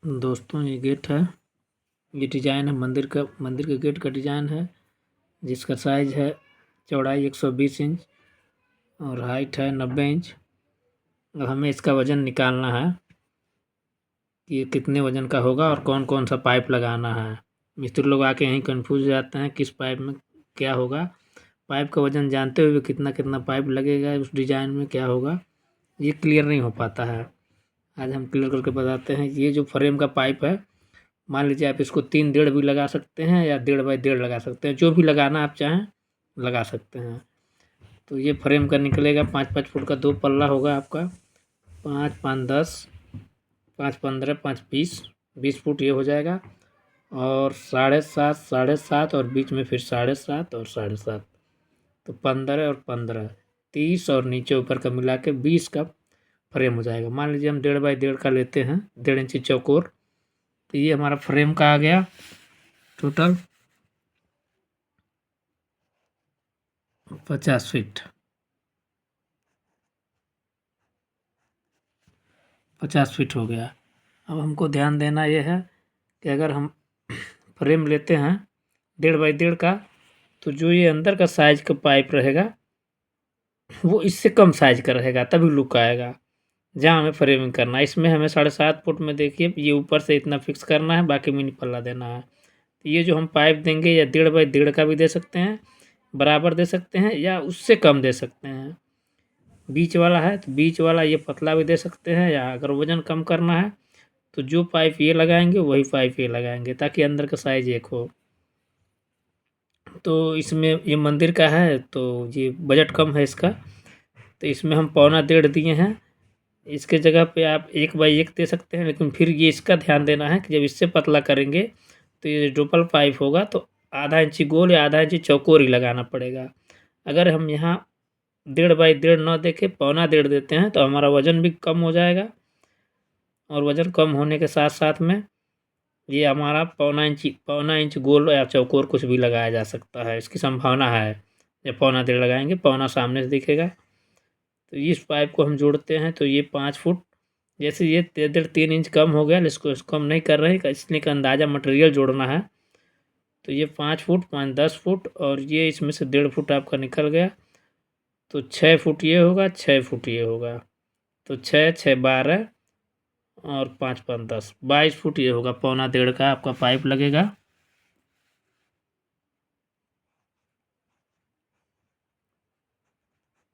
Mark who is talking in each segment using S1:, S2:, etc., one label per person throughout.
S1: दोस्तों ये गेट है, ये डिज़ाइन है मंदिर के गेट का डिज़ाइन है, जिसका साइज़ है चौड़ाई 120 इंच और हाइट है 90 इंच। अब हमें इसका वज़न निकालना है कि ये कितने वज़न का होगा और कौन कौन सा पाइप लगाना है। मिस्त्री लोग आके यहीं कन्फ्यूज़ हो जाते हैं किस पाइप में क्या होगा। पाइप का वज़न जानते हुए कितना कितना पाइप लगेगा, उस डिज़ाइन में क्या होगा, ये क्लियर नहीं हो पाता है। आज हम क्लियर करके बताते हैं। ये जो फ्रेम का पाइप है, मान लीजिए आप इसको 3 डेढ़ भी लगा सकते हैं या 1.5 बाई 1.5 लगा सकते हैं, जो भी लगाना आप चाहें लगा सकते हैं। तो ये फ्रेम का निकलेगा 5-5 फुट का 2 पल्ला होगा आपका, 5 5 10 5 15 5 20 फुट ये हो जाएगा। और 7.5 और बीच में फिर 7.5 और 7.5, तो 15 और 15 30 और नीचे ऊपर का मिला के 20 का फ्रेम हो जाएगा। मान लीजिए हम 1.5 बाई 1.5 का लेते हैं, 1.5 इंची चौकोर, तो ये हमारा फ्रेम का आ गया टोटल 50 फीट। 50 फीट हो गया। अब हमको ध्यान देना ये है कि अगर हम फ्रेम लेते हैं 1.5 बाई 1.5 का, तो जो ये अंदर का साइज का पाइप रहेगा वो इससे कम साइज का रहेगा, तभी लुक आएगा। जहाँ हमें फ्रेमिंग करना है, इसमें हमें 7.5 फुट में देखिए ये ऊपर से इतना फिक्स करना है, बाकी मिनी पल्ला देना है। तो ये जो हम पाइप देंगे या 1.5 बाई 1.5 का भी दे सकते हैं, बराबर दे सकते हैं या उससे कम दे सकते हैं। बीच वाला है तो बीच वाला ये पतला भी दे सकते हैं, या अगर वज़न कम करना है तो जो पाइप ये लगाएंगे वही पाइप ये लगाएंगे, ताकि अंदर का साइज एक हो। तो इसमें ये मंदिर का है तो ये बजट कम है इसका, तो इसमें हम 1.25 दिए हैं। इसके जगह पे आप 1 बाई 1 दे सकते हैं, लेकिन फिर ये इसका ध्यान देना है कि जब इससे पतला करेंगे तो ये डबल पाइप होगा तो आधा इंची गोल या आधा इंची चौकोर ही लगाना पड़ेगा। अगर हम यहाँ 1.5 बाई 1.5 न देके 1.25 देते हैं तो हमारा वज़न भी कम हो जाएगा, और वज़न कम होने के साथ साथ में ये हमारा 1.25 इंच गोल या चौकोर कुछ भी लगाया जा सकता है, इसकी संभावना है। जब 1.25 लगाएंगे, 1.25 सामने से दिखेगा। तो इस पाइप को हम जोड़ते हैं तो ये 5 फुट, जैसे ये 3 इंच कम हो गया, इसको कम नहीं कर रहे हैं, इसलिए का अंदाज़ा मटेरियल जोड़ना है। तो ये 5 फुट 5 10 फुट और ये इसमें से 1.5 फुट आपका निकल गया, तो 6 फुट ये होगा, 6 फुट ये होगा, तो 6 6 12 और 5 5 10 22 फुट ये होगा। 1.25 का आपका पाइप लगेगा।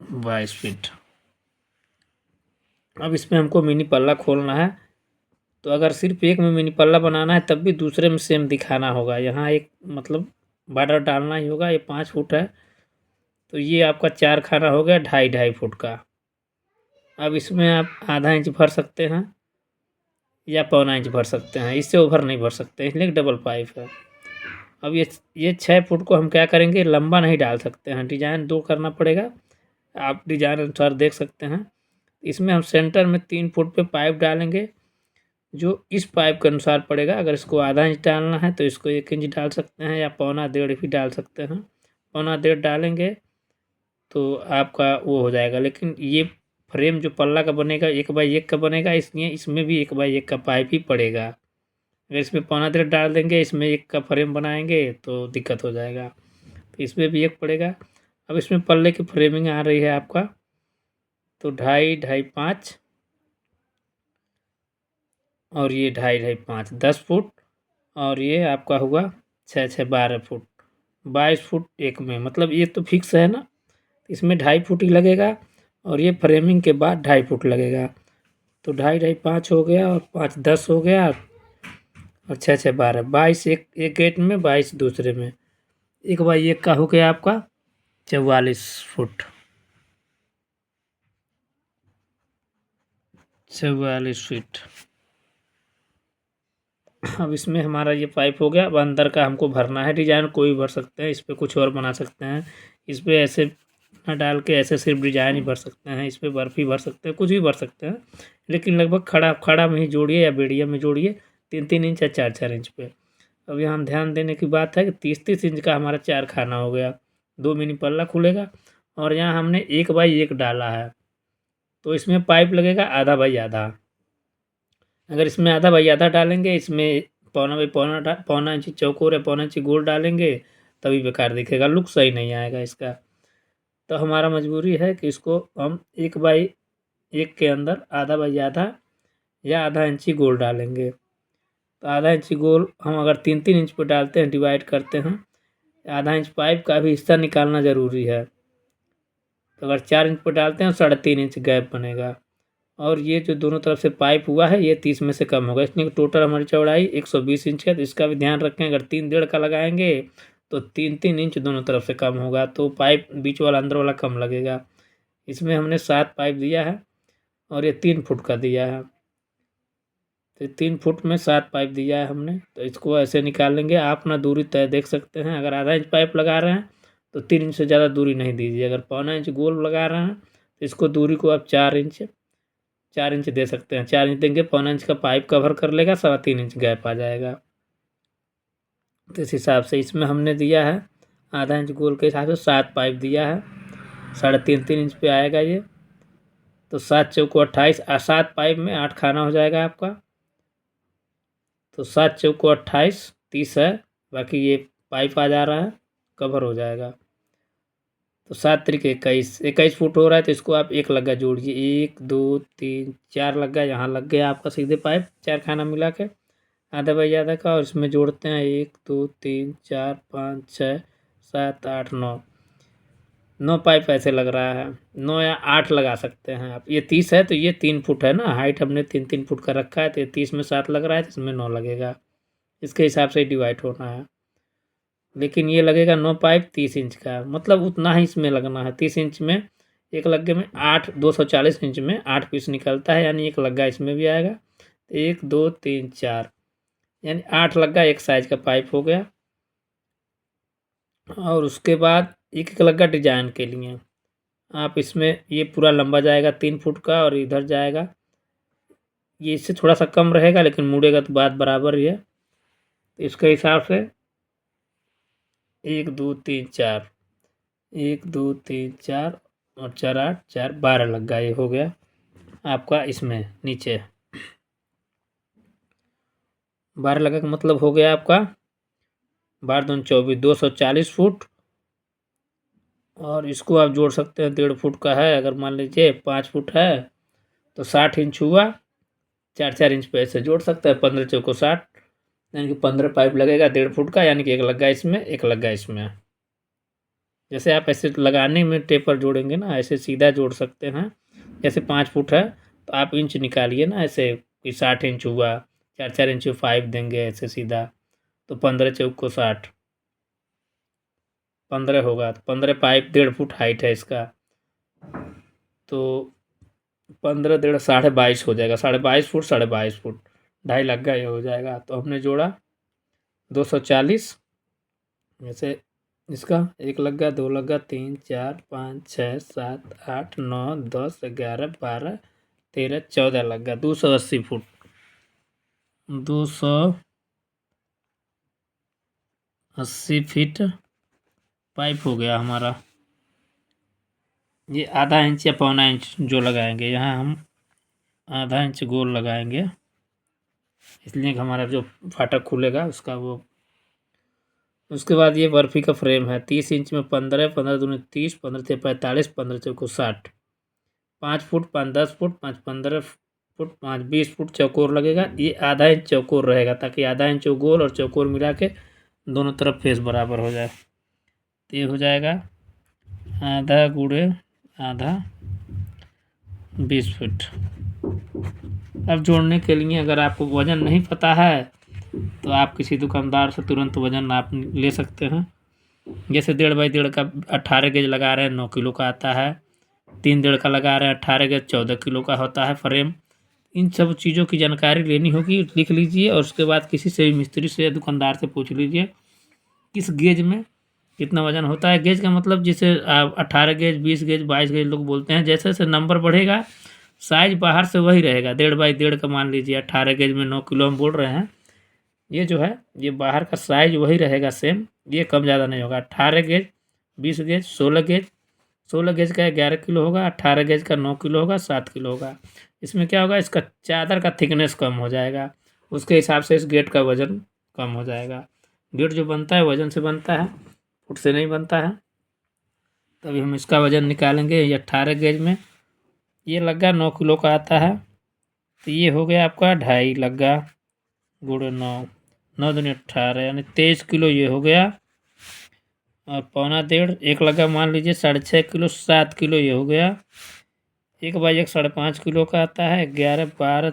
S1: बाईस फीट। अब इसमें हमको मिनी पल्ला खोलना है, तो अगर सिर्फ एक में मिनी पल्ला बनाना है तब भी दूसरे में सेम दिखाना होगा। यहाँ एक मतलब बॉर्डर डालना ही होगा। ये 5 फुट है तो ये आपका 4 खाना हो गया 2.5 फुट का। अब इसमें आप आधा इंच भर सकते हैं या 1.25 इंच भर सकते हैं, इससे ओवर नहीं भर सकते, इसलिए डबल पाइप है। अब ये 6 फुट को हम क्या करेंगे, लंबा नहीं डाल सकते हैं, डिजाइन 2 करना पड़ेगा। आप डिजाइन अनुसार देख सकते हैं। इसमें हम सेंटर में 3 फुट पे पाइप डालेंगे, जो इस पाइप के अनुसार पड़ेगा। अगर इसको आधा इंच डालना है तो इसको 1 इंच डाल सकते हैं या 1.25 भी डाल सकते हैं। 1.25 डालेंगे तो आपका वो हो जाएगा। लेकिन ये फ्रेम जो पल्ला का बनेगा 1 बाई 1 का बनेगा, इसलिए इसमें भी 1 बाई 1 का पाइप ही पड़ेगा। अगर इसमें 1.25 डाल देंगे, इसमें 1 का फ्रेम बनाएंगे तो दिक्कत हो जाएगा, तो इसमें भी 1 पड़ेगा। अब इसमें पल्ले की फ्रेमिंग आ रही है आपका, तो 2.5 2.5 5 और ये 2.5 2.5 5 10 फुट, और ये आपका हुआ 6 6 12 फुट। 22 फुट एक में, मतलब ये तो फिक्स है ना, इसमें 2.5 फुट ही लगेगा और ये फ्रेमिंग के बाद 2.5 फुट लगेगा। तो 2.5 2.5 5 हो गया और 5 10 हो गया और 6 6 12 22, एक गेट में 22 दूसरे में। 1 बाई 1 का हो गया आपका 44 फुट। 44 फीट। अब इसमें हमारा ये पाइप हो गया। अब अंदर का हमको भरना है, डिजाइन कोई भर सकते हैं, इस पर कुछ और बना सकते हैं, इस पर ऐसे न डाल के ऐसे सिर्फ डिजाइन ही भर सकते हैं, इस पर बर्फ़ी भर सकते हैं, कुछ भी भर सकते हैं। लेकिन लगभग खड़ा खड़ा में ही जोड़िए या बेड़िया में जोड़िए, 3 3 इंच या 4 4 इंच पे। अब यहाँ ध्यान देने की बात है कि 30 इंच का हमारा 4 खाना हो गया, 2 मिनी पल्ला खुलेगा। और यहाँ हमने 1 बाई 1 डाला है, तो इसमें पाइप लगेगा आधा बाई आधा। अगर इसमें आधा बाई आधा डालेंगे, इसमें पौना बाई पौना इंची चौकोर या पौना इंची गोल डालेंगे, तभी बेकार दिखेगा, लुक सही नहीं आएगा इसका। तो हमारा मजबूरी है कि इसको हम 1/1 के अंदर आधा बाई आधा या आधा इंची गोल डालेंगे। तो आधा इंची गोल हम अगर 3-3 इंच पे डालते हैं, डिवाइड करते हैं, आधा इंच पाइप का भी हिस्सा निकालना ज़रूरी है। तो अगर 4 इंच पे डालते हैं, 3.5 इंच गैप बनेगा। और ये जो दोनों तरफ से पाइप हुआ है, ये 30 में से कम होगा, इसलिए टोटल हमारी चौड़ाई 120 इंच है। तो इसका भी ध्यान रखें, अगर 3.5 का लगाएंगे तो 3-3 इंच दोनों तरफ से कम होगा, तो पाइप बीच वाला अंदर वाला कम लगेगा। इसमें हमने 7 पाइप दिया है और ये 3 फुट का दिया है, तो 3 फुट में 7 पाइप दिया है हमने। तो इसको ऐसे निकाल लेंगे। आप अपना दूरी तय देख सकते हैं। अगर आधा इंच पाइप लगा रहे हैं तो 3 इंच से ज़्यादा दूरी नहीं दीजिए। अगर पौना इंच गोल लगा रहे हैं तो इसको दूरी को आप 4 इंच दे सकते हैं। 4 इंच देंगे, पौना इंच का पाइप कवर कर लेगा, 3.25 इंच गैप आ जाएगा। तो इस हिसाब से इसमें हमने दिया है आधा इंच गोल के हिसाब से 7 पाइप दिया है, 3.5 इंच पे आएगा ये। तो 7 चौको 28, 7 पाइप में 8 खाना हो जाएगा आपका। तो 7 चौको 28, 30 है, बाकी ये पाइप आ जा रहा है, कवर हो जाएगा। तो 7 त्रिक 21 फुट हो रहा है। तो इसको आप एक लग्गा जोड़िए, 1 2 3 4 लग्गा यहाँ लग गया आपका सीधे पाइप, 4 खाना मिला के आधा बाई आधा का। और इसमें जोड़ते हैं 1 2 3 4 5 6 7 8 9 पाइप ऐसे लग रहा है, 9 या 8 लगा सकते हैं आप। ये 30 है तो ये 3 फुट है ना, हाइट हमने 3-3 फुट का रखा है, तो 30 में 7 लग रहा है, तो इसमें 9 लगेगा। इसके हिसाब से डिवाइड होना है। लेकिन ये लगेगा 9 पाइप 30 इंच का, मतलब उतना ही इसमें लगना है। 30 इंच में एक लग्गे में 8, 240 इंच में 8 पीस निकलता है, यानी एक लग्गा इसमें भी आएगा। तो 1 2 3 4 यानी 8 लग्गा एक साइज का पाइप हो गया। और उसके बाद एक एक लग्गा डिजाइन के लिए आप इसमें ये पूरा लंबा जाएगा 3 फुट का, और इधर जाएगा ये इससे थोड़ा सा कम रहेगा, लेकिन मुड़ेगा तो बात बराबर ही है। तो इसके हिसाब से 1 2 3 4 1 2 3 4 और 4 8 4 12 लग्गा ये हो गया आपका। इसमें नीचे 12 लग्गा का मतलब हो गया आपका 12 दूनी 24, 240 फुट। और इसको आप जोड़ सकते हैं, 1.5 फुट का है, अगर मान लीजिए 5 फुट है तो 60 इंच हुआ, 4-4 इंच पे ऐसे जोड़ सकते हैं। 15 चौको 60, यानी कि 15 पाइप लगेगा 1.5 फुट का, यानी कि एक लग्गा इसमें एक लग्गा इसमें। जैसे आप ऐसे लगाने में टेपर जोड़ेंगे ना, ऐसे सीधा जोड़ सकते हैं। जैसे 5 फुट है तो आप इंच निकालिए ना, ऐसे कि 60 इंच हुआ, 4-4 इंच पाइप देंगे ऐसे सीधा, तो 15 चौको 60, 15 होगा। तो 15 पाइप 1.5 फुट हाइट है इसका, तो 15 1.5 22.5 हो जाएगा। 22.5 फुट 22.5 फुट 2.5 लग्गा ये हो जाएगा। तो हमने जोड़ा 240, जैसे इसका 1 लग्गा 2 लग्गा 3 4 5 6 7 8 9 10 11 12 13 14 लग्गा, 280 फुट, 280 फीट पाइप हो गया हमारा। ये आधा इंच या पौना इंच जो लगाएंगे, यहाँ हम आधा इंच गोल लगाएंगे, इसलिए कि हमारा जो फाटक खुलेगा उसका वो। उसके बाद ये बर्फी का फ्रेम है, 30 इंच में 15, 15 दूनी 30, 15 से 45, 15 चौको 60, 5 फुट 5 10 फुट 5 15 फुट 5 20 फुट चौकोर लगेगा। ये आधा इंच चौकोर रहेगा, ताकि आधा इंच गोल और चौकोर मिला के दोनों तरफ फेस बराबर हो जाए। तो ये हो जाएगा आधा गुणे आधा 20 फुट। अब जोड़ने के लिए अगर आपको वज़न नहीं पता है तो आप किसी दुकानदार से तुरंत वज़न नाप ले सकते हैं। जैसे 1.5 बाई 1.5 का 18 गेज लगा रहे हैं, 9 किलो का आता है। 3.5 का लगा रहे हैं, 18 गेज 14 किलो का होता है फ्रेम। इन सब चीज़ों की जानकारी लेनी होगी, लिख लीजिए, और उसके बाद किसी से भी मिस्त्री से या दुकानदार से पूछ लीजिए किस गेज में कितना वज़न होता है। गेज का मतलब जैसे 18 गेज 20 गेज 22 गेज लोग बोलते हैं। जैसे जैसे नंबर बढ़ेगा साइज बाहर से वही रहेगा। 1.5 बाई 1.5 का मान लीजिए 18 गेज में 9 किलो हम बोल रहे हैं, ये जो है ये बाहर का साइज वही रहेगा सेम, ये कम ज़्यादा नहीं होगा। 18 गेज 20 गेज 16 गेज, 16 गेज का 11 किलो होगा, 18 गेज का 9 किलो होगा, 7 किलो होगा। इसमें क्या होगा, इसका चादर का थिकनेस कम हो जाएगा, उसके हिसाब से इस गेट का वज़न कम हो जाएगा। गेट जो बनता है वज़न से बनता है, फुट से नहीं बनता है। तभी हम इसका वज़न निकालेंगे। ये 18 गेज में ये लग्गा 9 किलो का आता है, तो ये हो गया आपका 2.5 लग्गा गुणे 9, 9 दूनी 18 यानी 23 किलो ये हो गया। और 1.25 एक लग्गा मान लीजिए 6.5 किलो, 7 किलो ये हो गया। 1/1 5.5 किलो का आता है, 11 12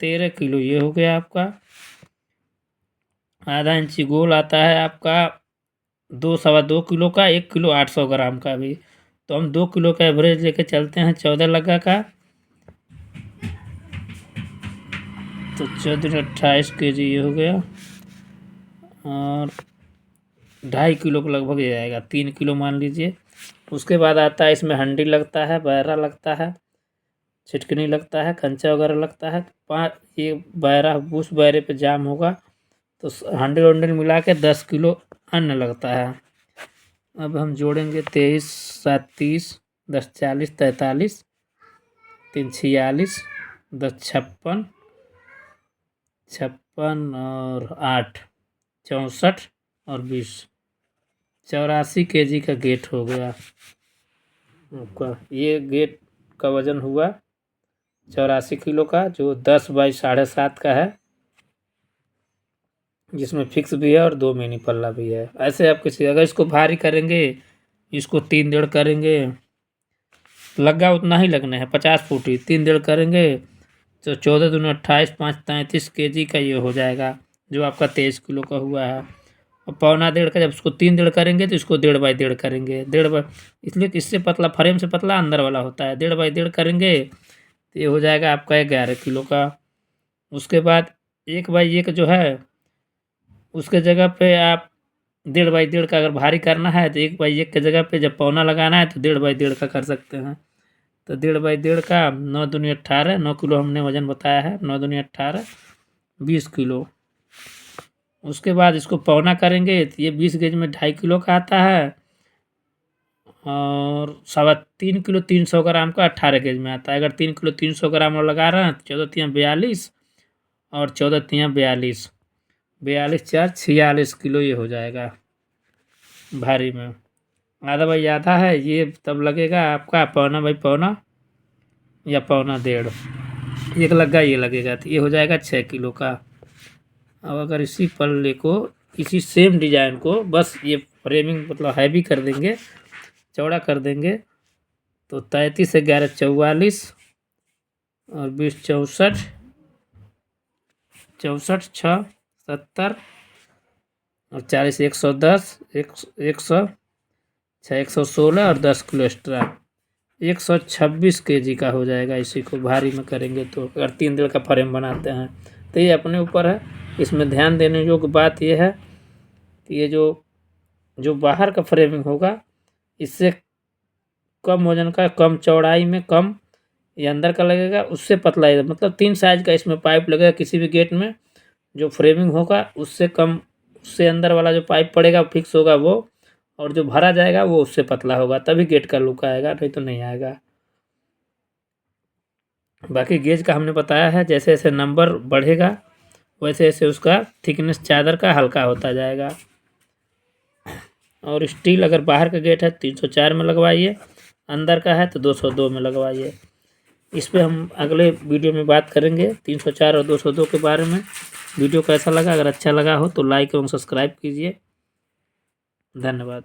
S1: 13 किलो ये हो गया आपका। आधा इंची गोल आता है आपका 2 सवा 2 किलो का, 1 किलो 800 ग्राम का भी। तो हम 2 किलो का एवरेज लेके चलते हैं 14 लग्गा का, तो 14 28 kg ये हो गया। और 2.5 किलो को लगभग ये आएगा, 3 किलो मान लीजिए। उसके बाद आता है इसमें हंडी लगता है, बैरा लगता है, छिटकनी लगता है, कंचा वगैरह लगता है। 5 ये बैरा उस बैरे पे जाम होगा, तो हंडी वंडल मिला के 10 किलो अन्न लगता है। अब हम जोड़ेंगे 23 7 30, 10 40 43, 3 46, 10 56 56 और 8 64 और 20, 84 kg का गेट हो गया आपका। ये गेट का वज़न हुआ 84 किलो का, जो 10 बाई 7.5 का है, जिसमें फिक्स भी है और 2 मिनी पल्ला भी है। ऐसे आप किसी अगर इसको भारी करेंगे, इसको 3 डेढ़ करेंगे, लग्गा उतना ही लगना है 50 फुटी, 3 डेढ़ करेंगे तो 14 दूनी 28 5 33 kg का ये हो जाएगा, जो आपका 23 किलो का हुआ है। और 1.25 का जब इसको 3 डेढ़ करेंगे तो इसको 1.5 बाई 1.5 करेंगे, 1.5 बाई, इसलिए इससे पतला फ्रेम से पतला अंदर वाला होता है। 1.5 बाई 1.5 करेंगे तो ये हो जाएगा आपका 11 किलो का। उसके बाद 1 बाई 1 जो है, उसके जगह पे आप 1.5 बाई 1.5 का अगर भारी करना है तो 1 बाई 1 की जगह पे जब पौना लगाना है तो 1.5 बाई 1.5 का कर सकते हैं। तो 1.5 बाई 1.5 का 9 दूनी 18, 9 किलो हमने वज़न बताया है, 9 दूनी 18 20 किलो। उसके बाद इसको पौना करेंगे तो ये 20 गेज में 2.5 किलो का आता है, और 3.25 किलो 300 ग्राम का 18 गेज में आता है। अगर 3 किलो 300 ग्राम और लगा रहे हैं तो 14 तियाँ 42 और 14 तियाँ 42, 42 4 46 किलो ये हो जाएगा भारी में। आधा बाई आधा है ये, तब लगेगा आपका 1.25 बाई 1.25 या 1.25, एक लग्गा ये लगेगा, तो ये हो जाएगा 6 किलो का। अब अगर इसी पल्ले को, इसी सेम डिजाइन को बस ये फ्रेमिंग मतलब हैवी कर देंगे, चौड़ा कर देंगे, तो 33 से 11 44 और 20 64 64 6 70 और 40 110 100 6 116 और 10 किलो एक्स्ट्रा 126 kg का हो जाएगा। इसी को भारी में करेंगे तो, अगर 3 डेढ़ का फ्रेम बनाते हैं तो ये अपने ऊपर है। इसमें ध्यान देने योग्य बात यह है कि ये जो बाहर का फ्रेमिंग होगा, इससे कम वजन का, कम चौड़ाई में कम ये अंदर का लगेगा, उससे पतला है, मतलब 3 साइज का इसमें पाइप लगेगा किसी भी गेट में। जो फ्रेमिंग होगा उससे कम, उससे अंदर वाला जो पाइप पड़ेगा फिक्स होगा वो, और जो भरा जाएगा वो उससे पतला होगा, तभी गेट का लुक आएगा, नहीं तो नहीं आएगा। बाकी गेज का हमने बताया है, जैसे जैसे नंबर बढ़ेगा वैसे वैसे उसका थिकनेस चादर का हल्का होता जाएगा। और स्टील अगर बाहर का गेट है 304 में लगवाइए, अंदर का है तो 202 में लगवाइए। इस पे हम अगले वीडियो में बात करेंगे 304 और 202 के बारे में। वीडियो कैसा लगा, अगर अच्छा लगा हो तो लाइक एवं सब्सक्राइब कीजिए। धन्यवाद।